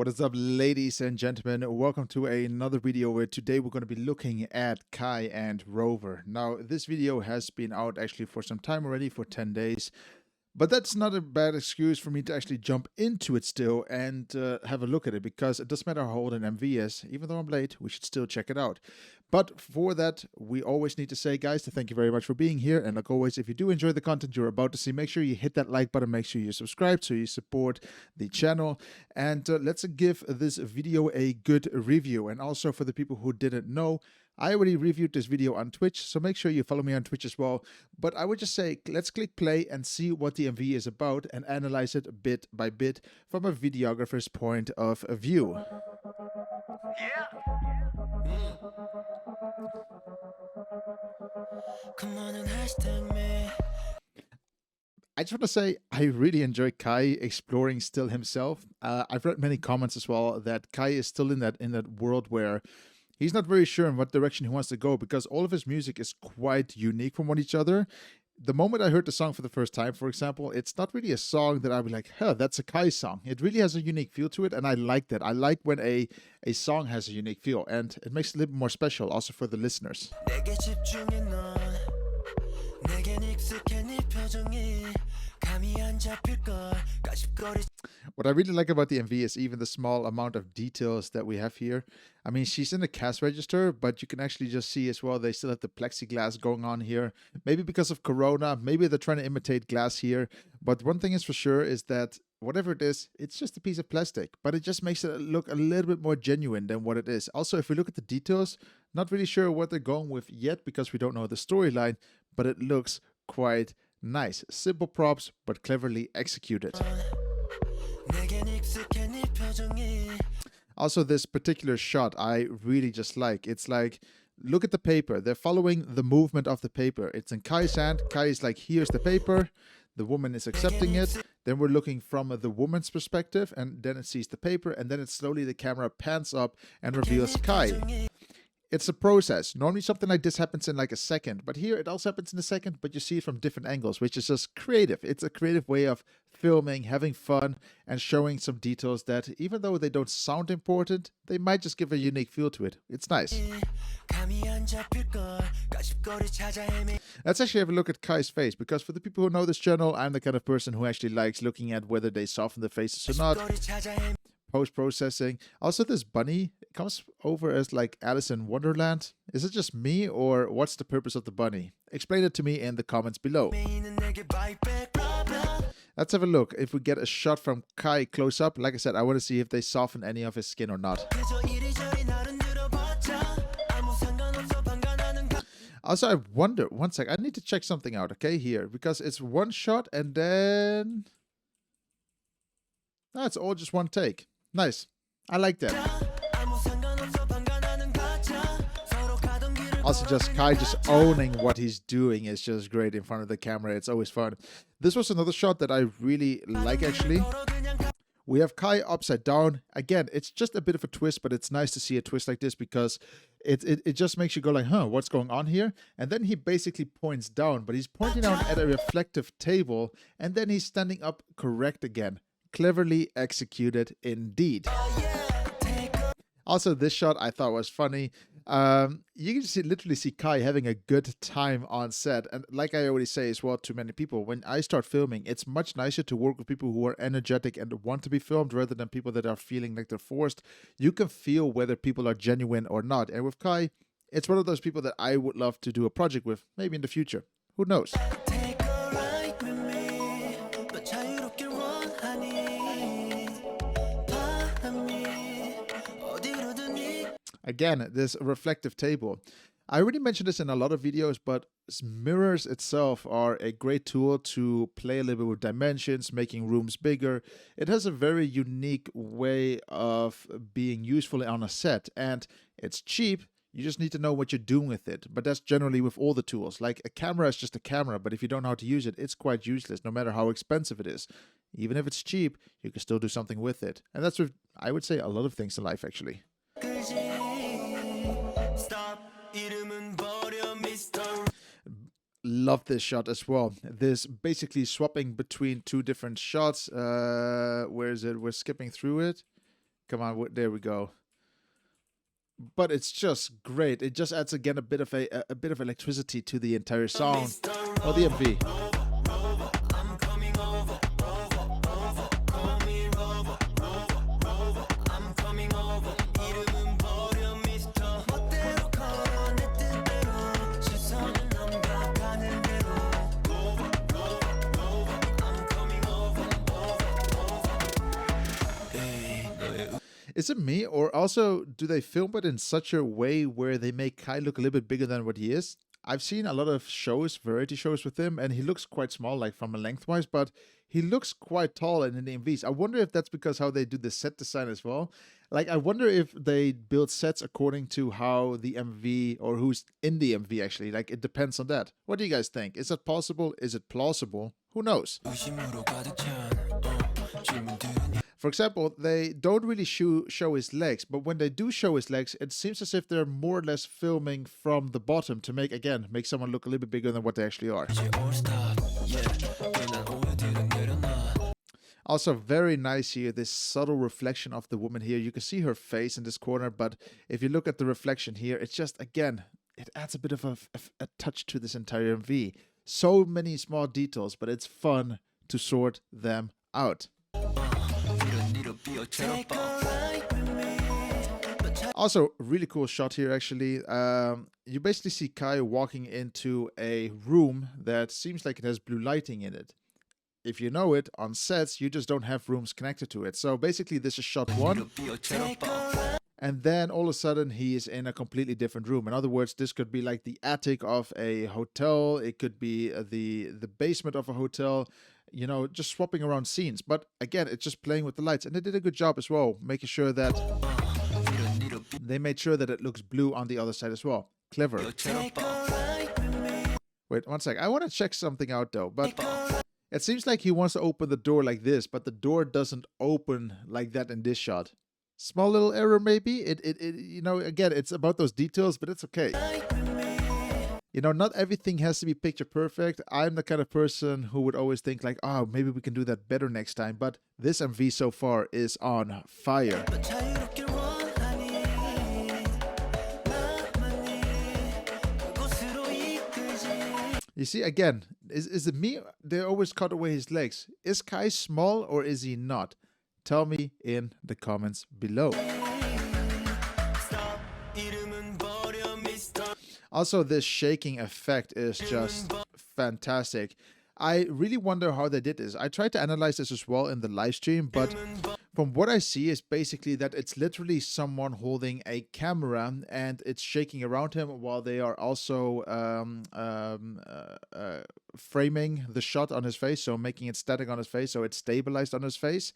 What is up, ladies and gentlemen? Welcome to another video where today we're going to be looking at Kai and Rover. Now, this video has been out actually for some time already, for 10 days. But that's not a bad excuse for me to actually jump into it still and have a look at it, because it doesn't matter how old an MV is. Even though I'm late, we should still check it out. But for that, we always need to say, guys, thank you very much for being here. And like always, if you do enjoy the content you're about to see, make sure you hit that like button, make sure you subscribe so you support the channel. And let's give this video a good review. And also for the people who didn't know, I already reviewed this video on Twitch, so make sure you follow me on Twitch as well. But I would just say, let's click play and see what the MV is about and analyze it bit by bit from a videographer's point of view. Yeah. Come on and hashtag me. I just want to say, I really enjoy Kai exploring still himself. I've read many comments as well that Kai is still in that world where he's not very sure in what direction he wants to go, because all of his music is quite unique from one each other. The moment I heard the song for the first time, for example, it's not really a song that I'd be like, huh, that's a Kai song. It really has a unique feel to it, and I like that. I like when a song has a unique feel, and it makes it a little bit more special also for the listeners. What I really like about the MV is even the small amount of details that we have here. I mean, she's in the cash register, but you can actually just see as well, they still have the plexiglass going on here. Maybe because of Corona, maybe they're trying to imitate glass here. But one thing is for sure is that whatever it is, it's just a piece of plastic, but it just makes it look a little bit more genuine than what it is. Also, if we look at the details, not really sure what they're going with yet because we don't know the storyline, but it looks quite nice. Simple props, but cleverly executed. Also, this particular shot I really just like. It's like, look at the paper. They're following the movement of the paper. It's in Kai's hand. Kai is like, here's the paper. The woman is accepting it. Then we're looking from the woman's perspective, and then it sees the paper, and then it slowly, the camera pans up and reveals Kai. It's a process. Normally something like this happens in like a second, but here it also happens in a second, but you see it from different angles, which is just creative. It's a creative way of filming, having fun, and showing some details that, even though they don't sound important, they might just give a unique feel to it. It's nice. Let's actually have a look at Kai's face, because for the people who know this channel, I'm the kind of person who actually likes looking at whether they soften the faces or not. Post-processing. Also, this bunny comes over as like Alice in Wonderland. Is it just me, or what's the purpose of the bunny? Explain it to me in the comments below. Let's have a look. If we get a shot from Kai close up, like I said, I want to see if they soften any of his skin or not. Also, I wonder, one sec, I need to check something out, okay, here, because it's one shot and then that's all just one take. Nice. I like that. Also, just Kai just owning what he's doing is just great in front of the camera. It's always fun. This was another shot that I really like, actually. We have Kai upside down. Again, it's just a bit of a twist, but it's nice to see a twist like this because it just makes you go like, huh, what's going on here? And then he basically points down, but he's pointing down at a reflective table, and then he's standing up correct again. Cleverly executed indeed. Also, this shot I thought was funny. You can literally see Kai having a good time on set. And like I already say as well to many people, when I start filming, it's much nicer to work with people who are energetic and want to be filmed rather than people that are feeling like they're forced. You can feel whether people are genuine or not. And with Kai, it's one of those people that I would love to do a project with, maybe in the future. Who knows? Again, this reflective table. I already mentioned this in a lot of videos, but mirrors itself are a great tool to play a little bit with dimensions, making rooms bigger. It has a very unique way of being useful on a set, and it's cheap. You just need to know what you're doing with it. But that's generally with all the tools. Like a camera is just a camera, but if you don't know how to use it, it's quite useless, no matter how expensive it is. Even if it's cheap, you can still do something with it. And that's with, I would say, a lot of things in life, actually. Love this shot as well. This basically swapping between two different shots. Where is it? We're skipping through it. Come on, there we go. But it's just great. It just adds again a bit of electricity to the entire song or the MV. Is it me, or also do they film it in such a way where they make Kai look a little bit bigger than what he is? I've seen a lot of shows, variety shows with him, and he looks quite small, like from a lengthwise, but he looks quite tall in the MVs. I wonder if that's because how they do the set design as well. Like, I wonder if they build sets according to how the MV, or who's in the MV actually. Like, it depends on that. What do you guys think? Is that possible? Is it plausible? Who knows? For example, they don't really show his legs, but when they do show his legs, it seems as if they're more or less filming from the bottom to make someone look a little bit bigger than what they actually are. Also, very nice here, this subtle reflection of the woman here. You can see her face in this corner, but if you look at the reflection here, it's just, again, it adds a bit of a touch to this entire MV. So many small details, but it's fun to sort them out. Also, really cool shot here actually. You basically see Kai walking into a room that seems like it has blue lighting in it. If you know it, on sets, you just don't have rooms connected to it. So basically this is shot one. And then all of a sudden he is in a completely different room. In other words, this could be like the attic of a hotel. It could be the basement of a hotel. You know, just swapping around scenes. But again, it's just playing with the lights. And they did a good job as well, making sure that they made sure that it looks blue on the other side as well. Clever. Wait, one sec. I want to check something out though. But it seems like he wants to open the door like this, but the door doesn't open like that in this shot. Small little error maybe. You know, again, it's about those details, but it's okay. You know, not everything has to be picture perfect. I'm the kind of person who would always think like, oh, maybe we can do that better next time. But this MV so far is on fire. You see, again, is it me? They always cut away his legs. Is Kai small or is he not? Tell me in the comments below. Also, this shaking effect is just fantastic. I really wonder how they did this. I tried to analyze this as well in the live stream, but from what I see is basically that it's literally someone holding a camera and it's shaking around him while they are also framing the shot on his face, so making it static on his face, so it's stabilized on his face.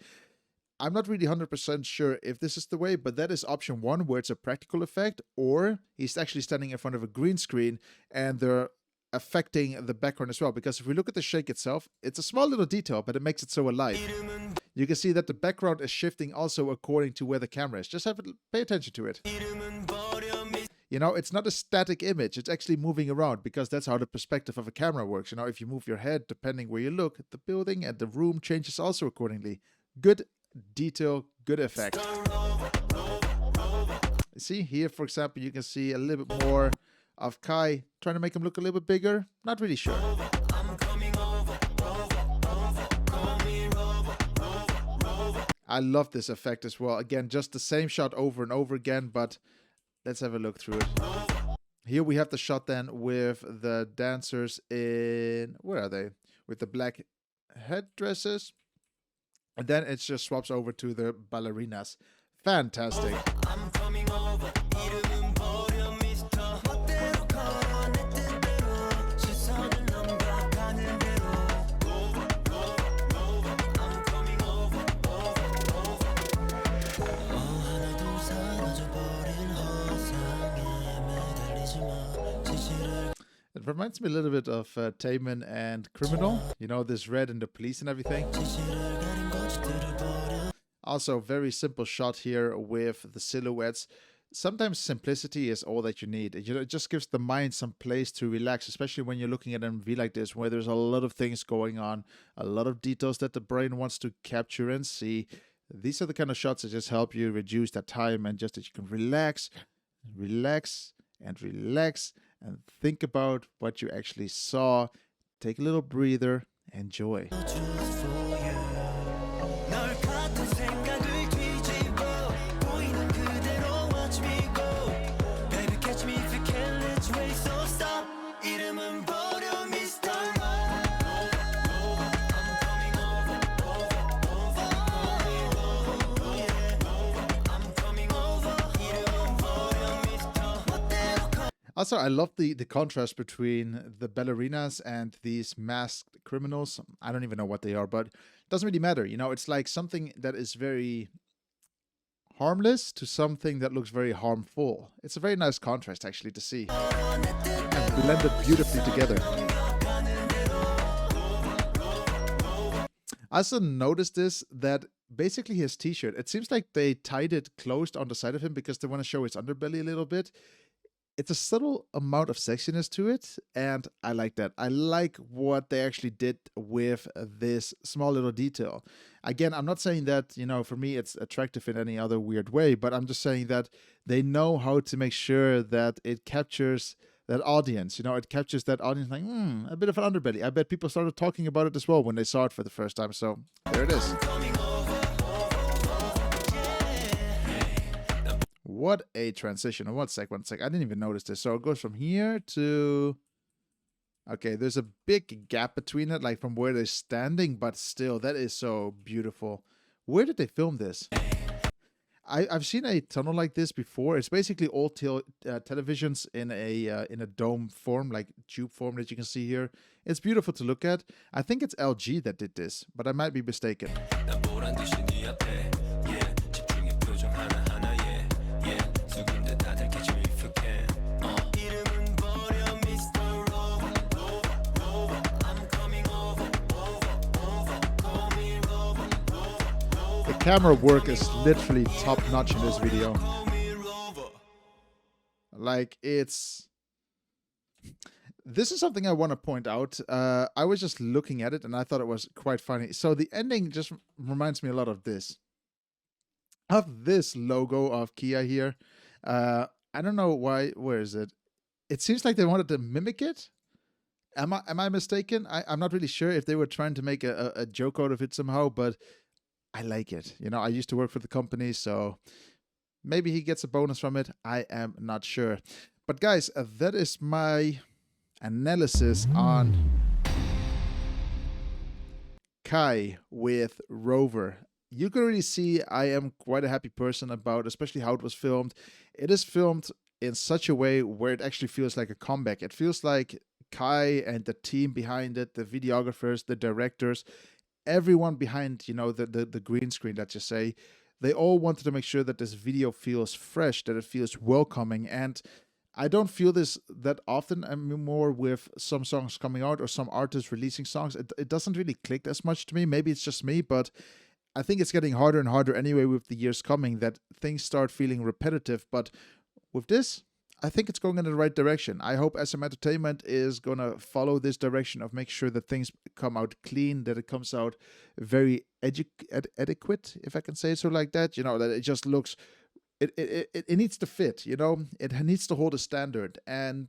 I'm not really 100% sure if this is the way, but that is option one, where it's a practical effect, or he's actually standing in front of a green screen and they're affecting the background as well. Because if we look at the shake itself, it's a small little detail, but it makes it so alive. You can see that the background is shifting also according to where the camera is. Just pay attention to it. You know, it's not a static image. It's actually moving around because that's how the perspective of a camera works. You know, if you move your head, depending where you look, the building and the room changes also accordingly. Good detail, good effect. See here, for example, you can see a little bit more of Kai, trying to make him look a little bit bigger. Not really sure. I love this effect as well. Again, just the same shot over and over again, but let's have a look through it. Here we have the shot then with the dancers in, where are they? With the black headdresses. And then it just swaps over to the ballerinas. Fantastic. It reminds me a little bit of Taman and Criminal. You know, this red and the police and everything. Also, very simple shot here with the silhouettes. Sometimes simplicity is all that you need. You know, it just gives the mind some place to relax, especially when you're looking at an MV like this, where there's a lot of things going on, a lot of details that the brain wants to capture and see. These are the kind of shots that just help you reduce that time and just that you can relax, and think about what you actually saw. Take a little breather, enjoy. 널 같은 생각을 뒤집어 보이는 그대로 watch me go Baby catch me if you can let's race so stop 이름은 버려 Mr. Rover I'm coming over I'm coming over 이름은 버려 Mr. 멋대로 Also, I love the contrast between the ballerinas and these masked criminals. I don't even know what they are, but it doesn't really matter. You know, it's like something that is very harmless to something that looks very harmful. It's a very nice contrast, actually, to see. And blended beautifully together. I also noticed this, that basically his t-shirt, it seems like they tied it closed on the side of him because they want to show his underbelly a little bit. It's a subtle amount of sexiness to it, and I like that. I like what they actually did with this small little detail. Again, I'm not saying that, you know, for me it's attractive in any other weird way, but I'm just saying that they know how to make sure that it captures that audience. You know, it captures that audience like, a bit of an underbelly. I bet people started talking about it as well when they saw it for the first time. So there it is. What a transition. One sec. I didn't even notice this. So it goes from here to... Okay, there's a big gap between it, like from where they're standing, but still, that is so beautiful. Where did they film this? I've seen a tunnel like this before. It's basically all televisions in a dome form, like tube form that you can see here. It's beautiful to look at. I think it's LG that did this, but I might be mistaken. The camera work is literally top notch in this video. Like, it's... This is something I want to point out. I was just looking at it and I thought it was quite funny. So the ending just reminds me a lot of this. Of this logo of Kia here. I don't know why. Where is it? It seems like they wanted to mimic it. Am I mistaken? I'm not really sure if they were trying to make a joke out of it somehow, but I like it. You know, I used to work for the company, so maybe he gets a bonus from it. I am not sure. But guys, that is my analysis on Kai with Rover. You can really see I am quite a happy person about especially how it was filmed. It is filmed in such a way where it actually feels like a comeback. It feels like Kai and the team behind it, the videographers, the directors, everyone behind, you know, the green screen, let's just say, they all wanted to make sure that this video feels fresh, that it feels welcoming. And I don't feel this that often anymore with some songs coming out or some artists releasing songs. It doesn't really click as much to me. Maybe it's just me, but I think it's getting harder and harder anyway with the years coming that things start feeling repetitive. But with this, I think it's going in the right direction. I hope SM Entertainment is going to follow this direction of make sure that things come out clean, that it comes out very adequate, if I can say it so like that. You know, that it just looks, it needs to fit, you know, it needs to hold a standard. And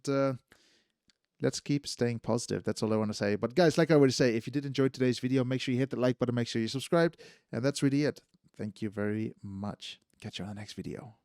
let's keep staying positive. That's all I want to say. But guys, like I already say, if you did enjoy today's video, make sure you hit the like button, make sure you subscribed. And that's really it. Thank you very much. Catch you on the next video.